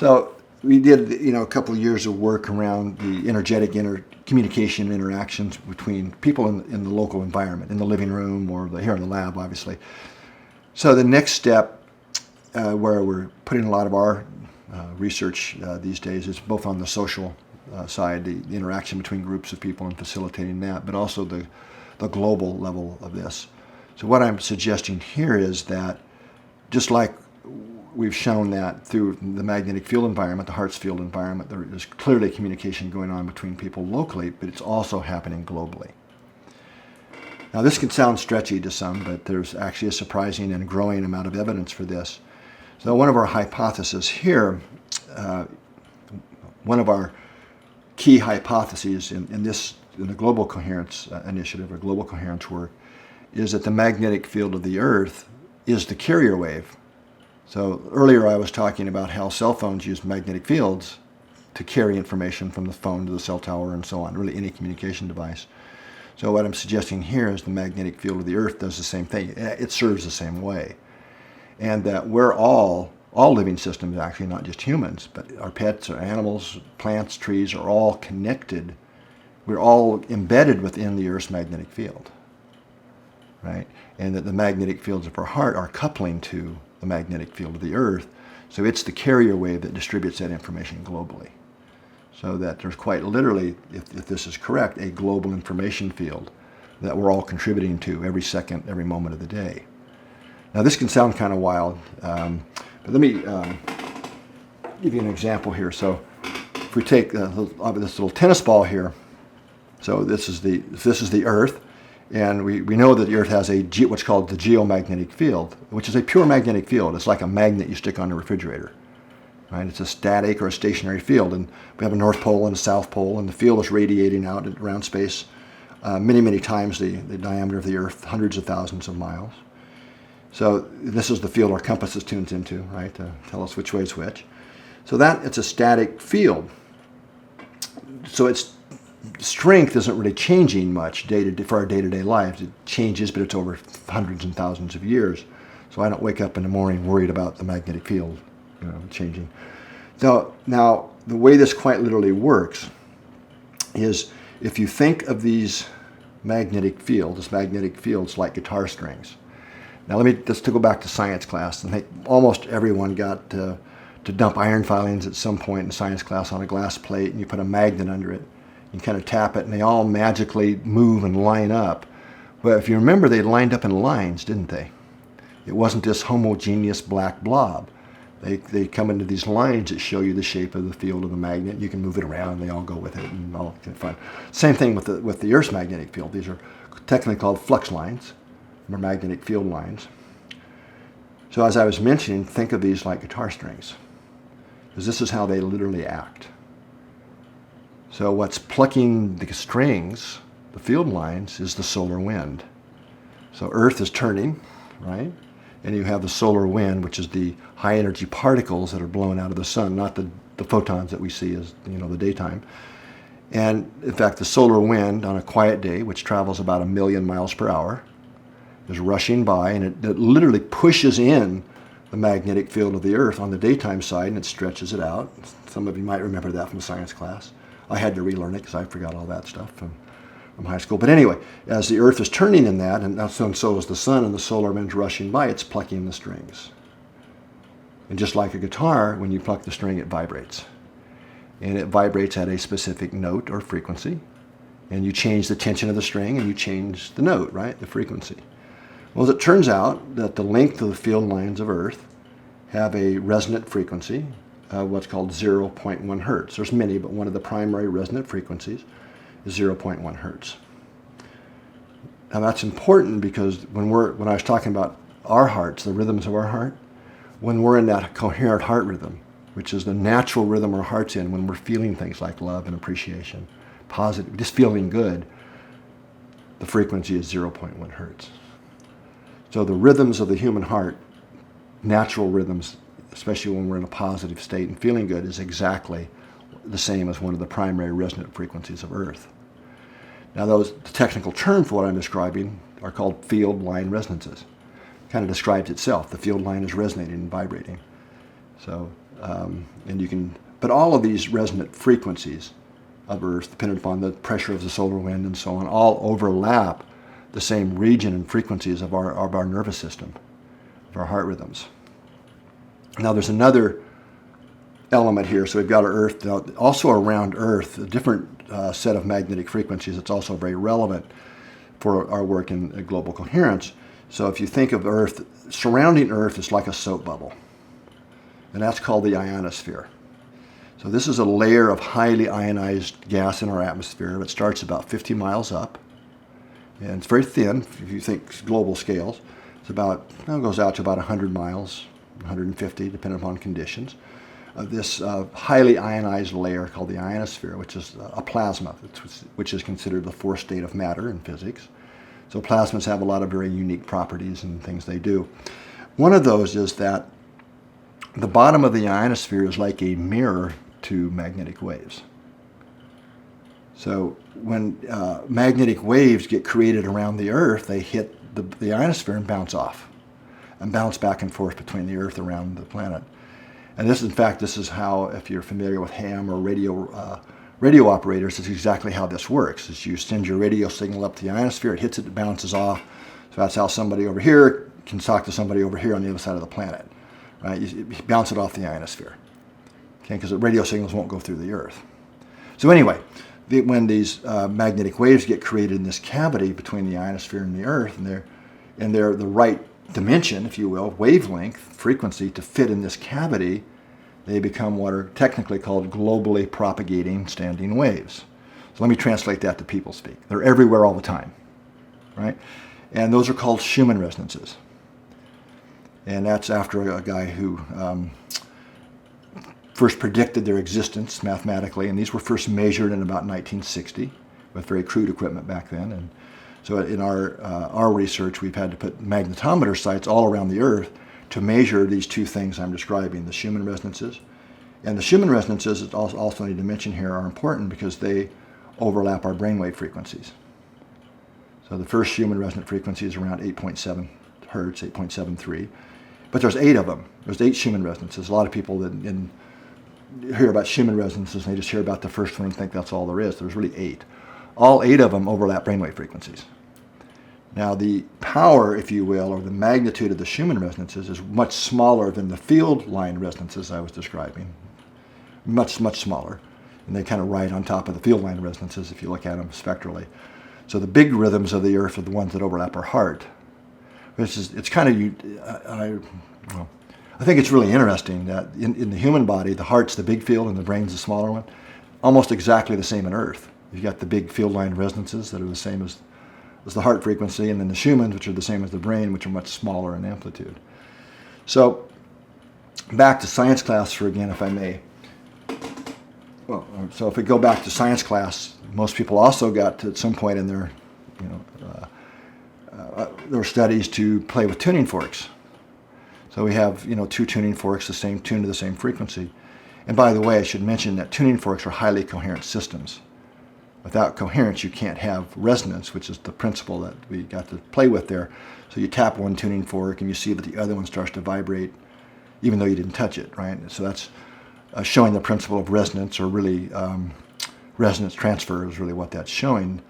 So we did, a couple of years of work around the energetic communication interactions between people in the local environment, in the living room or here in the lab, obviously. So the next step, where we're putting a lot of our research these days, is both on the social side, the interaction between groups of people and facilitating that, but also the global level of this. So what I'm suggesting here is that just like we've shown that through the magnetic field environment, the Hertz field environment, there is clearly communication going on between people locally, but it's also happening globally. Now this can sound stretchy to some, but there's actually a surprising and growing amount of evidence for this. So one of our hypotheses here, one of our key hypotheses in the Global Coherence Initiative or Global Coherence work, is that the magnetic field of the Earth is the carrier wave. So earlier I was talking about how cell phones use magnetic fields to carry information from the phone to the cell tower and so on, really any communication device. So what I'm suggesting here is the magnetic field of the Earth does the same thing. It serves the same way. And that we're all living systems, actually, not just humans, but our pets, our animals, plants, trees, are all connected. We're all embedded within the Earth's magnetic field, right? And that the magnetic fields of our heart are coupling to the magnetic field of the Earth. So it's the carrier wave that distributes that information globally. So that there's quite literally, if this is correct, a global information field that we're all contributing to every second, every moment of the day. Now this can sound kind of wild, but let me give you an example here. So if we take this little tennis ball here, so this is the Earth, and we know that the Earth has what's called the geomagnetic field, which is a pure magnetic field. It's like a magnet you stick on a refrigerator. Right? It's a static or a stationary field, and we have a North Pole and a South Pole, and the field is radiating out around space many, many times the diameter of the Earth, hundreds of thousands of miles. So this is the field our compass is tuned into, right, to tell us which way is which. So it's a static field. So its strength isn't really changing much for our day-to-day lives. It changes, but it's over hundreds and thousands of years. So I don't wake up in the morning worried about the magnetic field changing. So now the way this quite literally works is if you think of these magnetic fields like guitar strings. Now let me just to go back to science class. I think almost everyone got to dump iron filings at some point in science class on a glass plate, and you put a magnet under it. You kind of tap it, and they all magically move and line up. But if you remember, they lined up in lines, didn't they? It wasn't this homogeneous black blob. They come into these lines that show you the shape of the field of the magnet. You can move it around, and they all go with it, and all kind of fun. Same thing with the Earth's magnetic field. These are technically called flux lines, or magnetic field lines. So as I was mentioning, think of these like guitar strings, because this is how they literally act. So what's plucking the strings, the field lines, is the solar wind. So Earth is turning, right? And you have the solar wind, which is the high energy particles that are blown out of the sun, not the photons that we see as the daytime. And in fact, the solar wind on a quiet day, which travels about 1 million miles per hour, is rushing by, and it literally pushes in the magnetic field of the Earth on the daytime side, and it stretches it out. Some of you might remember that from science class. I had to relearn it because I forgot all that stuff from high school. But anyway, as the Earth is turning in that, and so is the sun, and the solar wind's rushing by, it's plucking the strings. And just like a guitar, when you pluck the string, it vibrates. And it vibrates at a specific note or frequency. And you change the tension of the string, and you change the note, right, the frequency. Well, as it turns out that the length of the field lines of Earth have a resonant frequency, what's called 0.1 hertz. There's many, but one of the primary resonant frequencies is 0.1 hertz. Now that's important because when I was talking about our hearts, the rhythms of our heart, when we're in that coherent heart rhythm, which is the natural rhythm our heart's in when we're feeling things like love and appreciation, positive, just feeling good, the frequency is 0.1 hertz. So the rhythms of the human heart, natural rhythms, especially when we're in a positive state and feeling good, is exactly the same as one of the primary resonant frequencies of Earth. Now the technical term for what I'm describing are called field line resonances. It kind of describes itself. The field line is resonating and vibrating. So And you can, but all of these resonant frequencies of Earth, depending upon the pressure of the solar wind and so on, all overlap the same region and frequencies of our nervous system, of our heart rhythms. Now there's another element here. So we've got our Earth. Now, also around Earth, a different set of magnetic frequencies that's also very relevant for our work in global coherence. So if you think of Earth, surrounding Earth is like a soap bubble, and that's called the ionosphere. So this is a layer of highly ionized gas in our atmosphere. It starts about 50 miles up, and it's very thin. If you think global scales, it's about, it goes out to about 100 miles, 150, depending upon conditions. This highly ionized layer called the ionosphere, which is a plasma, which is considered the fourth state of matter in physics. So plasmas have a lot of very unique properties and things they do. One of those is that the bottom of the ionosphere is like a mirror to magnetic waves. So when magnetic waves get created around the Earth, they hit the ionosphere and bounce off, and bounce back and forth between the Earth around the planet. And this, in fact, this is how, if you're familiar with ham or radio operators, it's exactly how this works. Is you send your radio signal up to the ionosphere, it hits it, it bounces off. So that's how somebody over here can talk to somebody over here on the other side of the planet, right? You bounce it off the ionosphere, okay? Because the radio signals won't go through the Earth. So anyway, when these magnetic waves get created in this cavity between the ionosphere and the Earth, and they're the right dimension, if you will, wavelength, frequency to fit in this cavity, they become what are technically called globally propagating standing waves. So let me translate that to people speak. They're everywhere all the time, right? And those are called Schumann resonances. And that's after a guy who first predicted their existence mathematically, and these were first measured in about 1960 with very crude equipment back then. And so in our research, we've had to put magnetometer sites all around the Earth to measure these two things I'm describing, the Schumann resonances. And the Schumann resonances, also need to mention here, are important because they overlap our brainwave frequencies. So the first Schumann resonant frequency is around 8.7 hertz, 8.73. But there's 8 of them. There's 8 Schumann resonances. A lot of people that hear about Schumann resonances, and they just hear about the first one and think that's all there is. There's really 8. All 8 of them overlap brainwave frequencies. Now the power, if you will, or the magnitude of the Schumann resonances is much smaller than the field line resonances I was describing. Much, much smaller. And they kind of ride on top of the field line resonances if you look at them spectrally. So the big rhythms of the Earth are the ones that overlap our heart. It's kind of, I think it's really interesting that in the human body, the heart's the big field and the brain's the smaller one. Almost exactly the same in Earth. You've got the big field line resonances that are the same as the heart frequency, and then the Schumanns, which are the same as the brain, which are much smaller in amplitude. So back to science class again, if I may. Well, so if we go back to science class, most people also got to, at some point in their, their studies to play with tuning forks. So we have, 2 tuning forks, the same tuned to the same frequency. And by the way, I should mention that tuning forks are highly coherent systems. Without coherence, you can't have resonance, which is the principle that we got to play with there. So you tap one tuning fork and you see that the other one starts to vibrate, even though you didn't touch it, right? So that's showing the principle of resonance, or really resonance transfer is really what that's showing.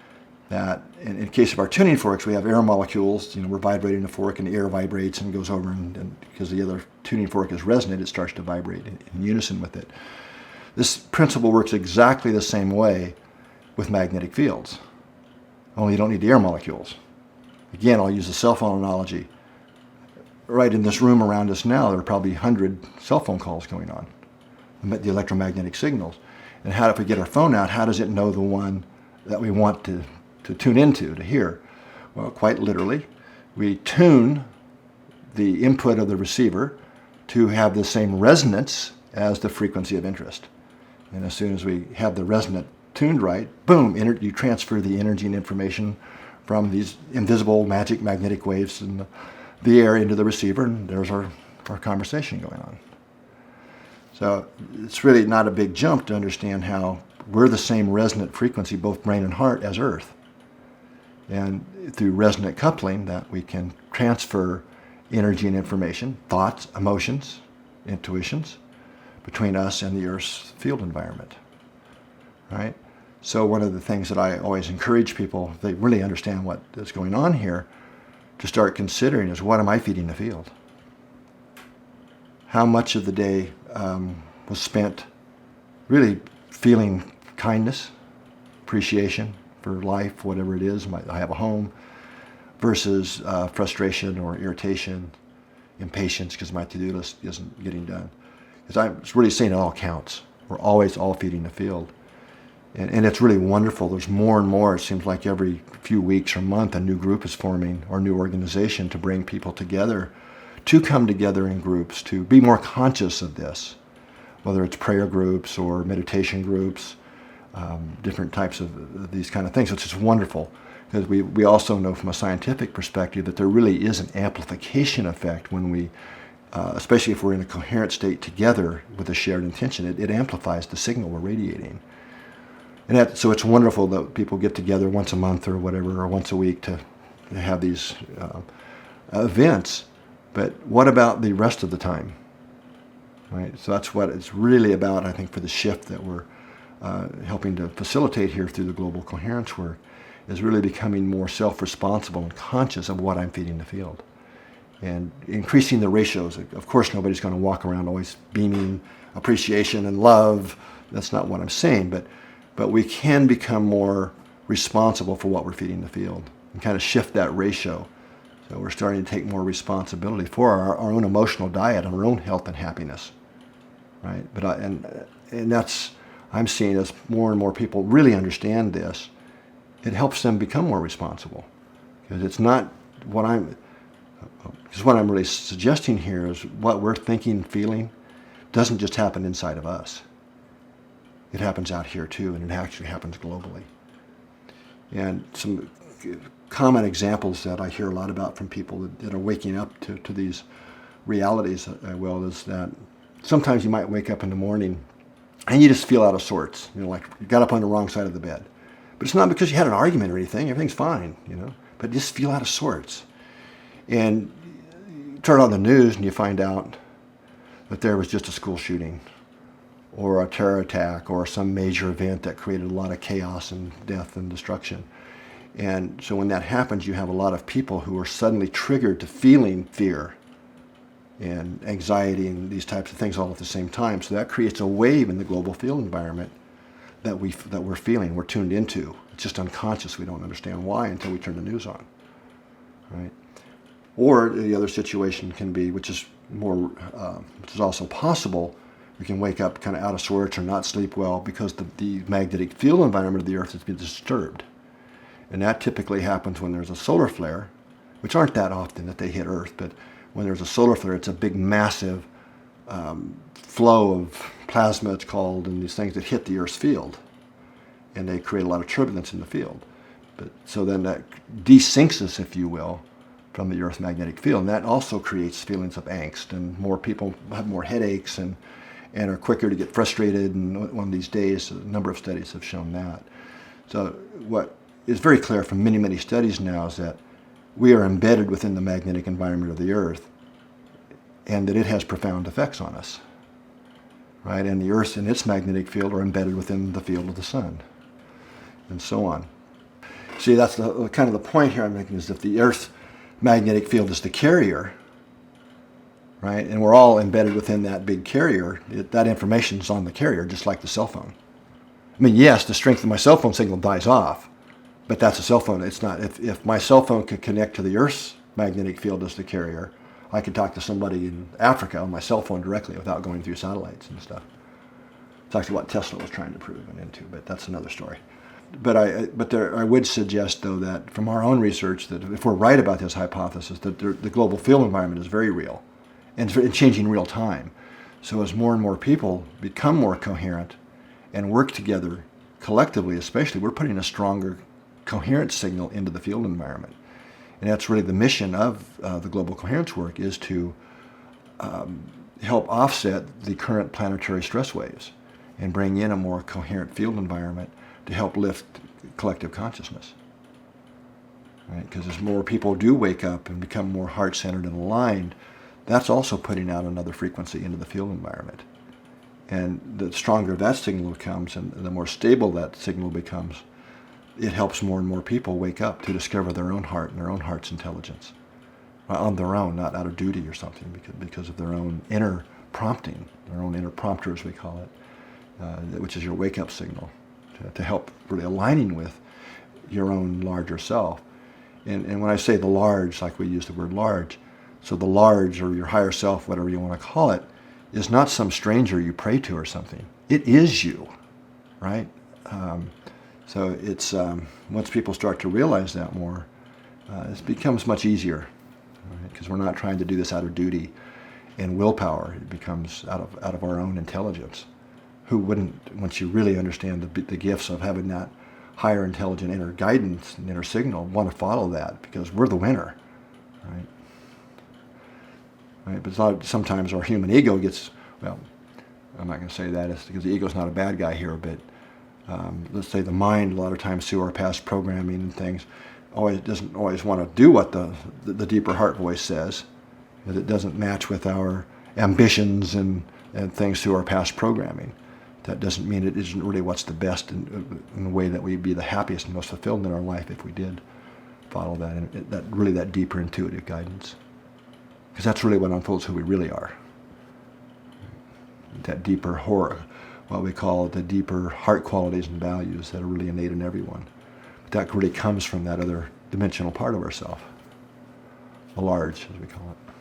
That in case of our tuning forks, we have air molecules. We're vibrating the fork, and the air vibrates and goes over, and because the other tuning fork is resonant, it starts to vibrate in unison with it. This principle works exactly the same way with magnetic fields, only you don't need the air molecules. Again, I'll use the cell phone analogy. Right in this room around us now, there are probably 100 cell phone calls going on, the electromagnetic signals. And if we get our phone out, how does it know the one that we want to tune into, to hear? Well, quite literally, we tune the input of the receiver to have the same resonance as the frequency of interest. And as soon as we have the resonant tuned right, boom, you transfer the energy and information from these invisible magic magnetic waves in the air into the receiver, and there's our conversation going on. So it's really not a big jump to understand how we're the same resonant frequency, both brain and heart, as Earth. And through resonant coupling, that we can transfer energy and information, thoughts, emotions, intuitions, between us and the Earth's field environment, right? So one of the things that I always encourage people, if they really understand what is going on here, to start considering is, what am I feeding the field? How much of the day was spent really feeling kindness, appreciation for life, whatever it is. I have a home, versus frustration or irritation, impatience because my to-do list isn't getting done. Because I'm really saying it all counts. We're always all feeding the field. And it's really wonderful. There's more and more. It seems like every few weeks or month a new group is forming, or a new organization to bring people together, to come together in groups, to be more conscious of this, whether it's prayer groups or meditation groups, different types of these kind of things, which is wonderful. Because we also know from a scientific perspective that there really is an amplification effect when we, especially if we're in a coherent state together with a shared intention, it amplifies the signal we're radiating. And so it's wonderful that people get together once a month or whatever, or once a week to have these events. But what about the rest of the time? Right? So that's what it's really about, I think, for the shift that we're helping to facilitate here through the global coherence work, is really becoming more self-responsible and conscious of what I'm feeding the field. And increasing the ratios. Of course, nobody's going to walk around always beaming appreciation and love. That's not what I'm saying. But we can become more responsible for what we're feeding the field and kind of shift that ratio. So we're starting to take more responsibility for our own emotional diet and our own health and happiness, right? And that's, I'm seeing, as more and more people really understand this, it helps them become more responsible. Because it's not what I'm really suggesting here is what we're thinking, feeling, doesn't just happen inside of us. It happens out here too, and it actually happens globally. And some common examples that I hear a lot about from people that are waking up to these realities, is that sometimes you might wake up in the morning and you just feel out of sorts. Like you got up on the wrong side of the bed. But it's not because you had an argument or anything. Everything's fine, but you just feel out of sorts. And you turn on the news and you find out that there was just a school shooting, or a terror attack, or some major event that created a lot of chaos and death and destruction. And so when that happens, you have a lot of people who are suddenly triggered to feeling fear and anxiety and these types of things all at the same time. So that creates a wave in the global field environment that we're feeling, we're tuned into. It's just unconscious. We don't understand why until we turn the news on, right? Or the other situation can be, which is also possible, we can wake up kind of out of sorts or not sleep well because the magnetic field environment of the Earth has been disturbed. And that typically happens when there's a solar flare, which aren't that often that they hit Earth, but when there's a solar flare, it's a big, massive flow of plasma, it's called, and these things that hit the Earth's field. And they create a lot of turbulence in the field. So then that desyncs us, if you will, from the Earth's magnetic field. And that also creates feelings of angst, and more people have more headaches and are quicker to get frustrated. And one of these days, a number of studies have shown that. So what is very clear from many, many studies now is that we are embedded within the magnetic environment of the Earth, and that it has profound effects on us, right? And the Earth and its magnetic field are embedded within the field of the sun, and so on. See, that's the kind of the point here I'm making, is that the Earth's magnetic field is the carrier, right? And we're all embedded within that big carrier. That information is on the carrier, just like the cell phone. I mean, yes, the strength of my cell phone signal dies off, but that's a cell phone. It's not. If my cell phone could connect to the Earth's magnetic field as the carrier, I could talk to somebody in Africa on my cell phone directly without going through satellites and stuff. It's actually what Tesla was trying to prove and into, but that's another story. But I would suggest, though, that from our own research, that if we're right about this hypothesis, that the global field environment is very real, and it's changing real time. So as more and more people become more coherent and work together collectively, especially, we're putting a stronger coherent signal into the field environment. And that's really the mission of the global coherence work, is to help offset the current planetary stress waves and bring in a more coherent field environment to help lift collective consciousness. Right? Because as more people do wake up and become more heart-centered and aligned, that's also putting out another frequency into the field environment. And the stronger that signal becomes and the more stable that signal becomes, it helps more and more people wake up to discover their own heart and their own heart's intelligence on their own, not out of duty or something, because of their own inner prompting, their own inner prompter, as we call it, which is your wake-up signal, to help really aligning with your own larger self. And when I say the large, like we use the word large, so the large, or your higher self, whatever you want to call it, is not some stranger you pray to or something. It is you, right? So it's once people start to realize that more, it becomes much easier, because we're not trying to do this out of duty and willpower. It becomes out of our own intelligence. Who wouldn't, once you really understand the gifts of having that higher intelligent inner guidance and inner signal, want to follow that, because we're the winner, right? Right? But it's not, sometimes our human ego gets, well, I'm not going to say that, it's because the ego's not a bad guy here, but let's say the mind, a lot of times through our past programming and things, doesn't always want to do what the deeper heart voice says, that it doesn't match with our ambitions and things through our past programming. That doesn't mean it isn't really what's the best in the way that we'd be the happiest and most fulfilled in our life if we did follow that, and that deeper intuitive guidance. Because that's really what unfolds who we really are. That deeper horror, what we call the deeper heart qualities and values that are really innate in everyone. But that really comes from that other dimensional part of ourself, the large, as we call it.